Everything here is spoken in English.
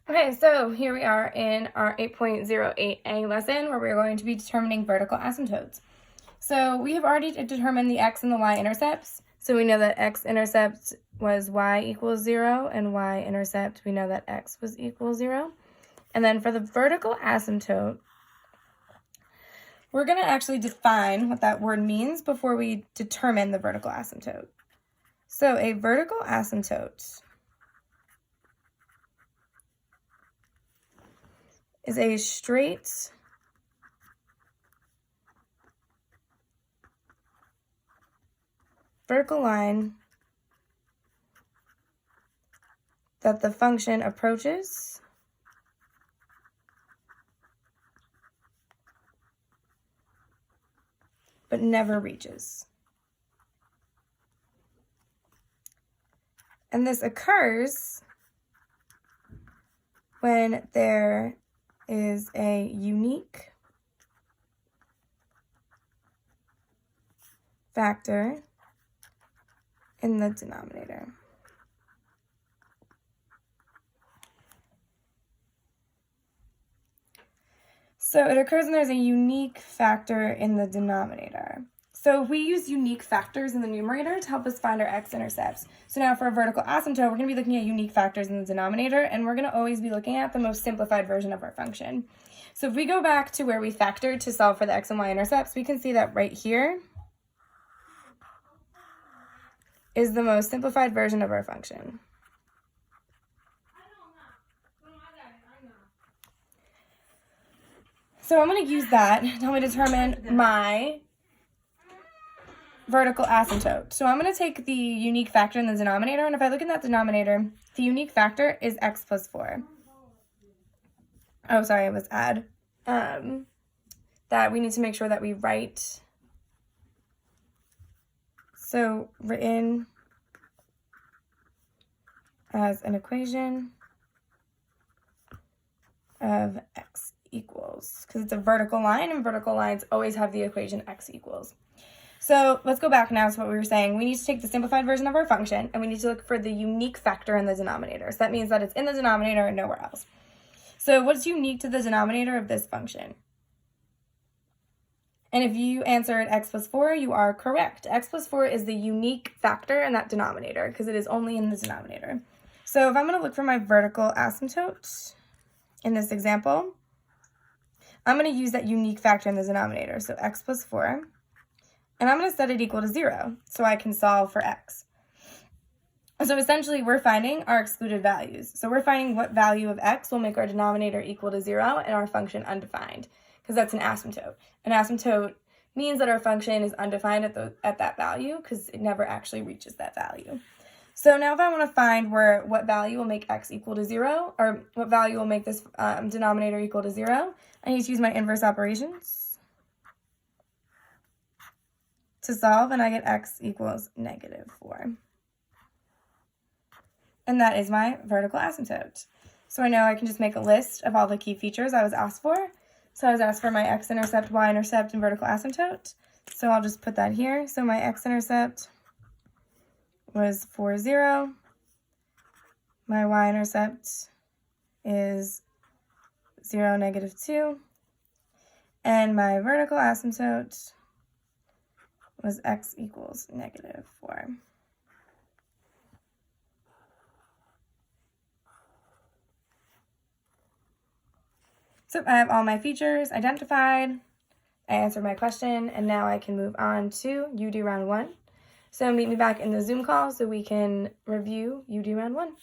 Okay, so here we are in our 8.08a lesson where we're going to be determining vertical asymptotes. So we have already determined the x and the y-intercepts. So we know that x-intercept was y equals 0, and y-intercept, we know that x was equal 0. And then for the vertical asymptote, we're going to actually define what that word means before we determine the vertical asymptote. So a vertical asymptote is a straight vertical line that the function approaches but never reaches. And this occurs when there is a unique factor in the denominator. So it occurs when there's a unique factor in the denominator. So we use unique factors in the numerator to help us find our x-intercepts. So now for a vertical asymptote, we're going to be looking at unique factors in the denominator, and we're going to always be looking at the most simplified version of our function. So if we go back to where we factored to solve for the x and y-intercepts, we can see that right here is the most simplified version of our function. So I'm going to use that to help me determine my vertical asymptote. So I'm going to take the unique factor in the denominator, and if I look in that denominator, the unique factor is x plus 4. Oh, sorry, I was add. That we need to make sure that we write. So written as an equation of x equals, because it's a vertical line, and vertical lines always have the equation x equals. So let's go back now to what we were saying. We need to take the simplified version of our function, and we need to look for the unique factor in the denominator. So that means that it's in the denominator and nowhere else. So what's unique to the denominator of this function? And if you answered x plus 4, you are correct. X plus 4 is the unique factor in that denominator because it is only in the denominator. So if I'm going to look for my vertical asymptote in this example, I'm going to use that unique factor in the denominator, so x plus 4. And I'm going to set it equal to 0 so I can solve for x. So essentially, we're finding our excluded values. So we're finding what value of x will make our denominator equal to 0 and our function undefined, because that's an asymptote. An asymptote means that our function is undefined at that value because it never actually reaches that value. So now if I want to find what value will make x equal to 0, or what value will make this denominator equal to 0, I need to use my inverse operations to solve, and I get x equals -4. And that is my vertical asymptote. So I know I can just make a list of all the key features I was asked for. So I was asked for my x-intercept, y-intercept, and vertical asymptote. So I'll just put that here. So my x-intercept was 4, 0. My y-intercept is 0, -2. And my vertical asymptote was x equals -4. So I have all my features identified. I answered my question, and now I can move on to UD round 1. So meet me back in the Zoom call so we can review UD round 1.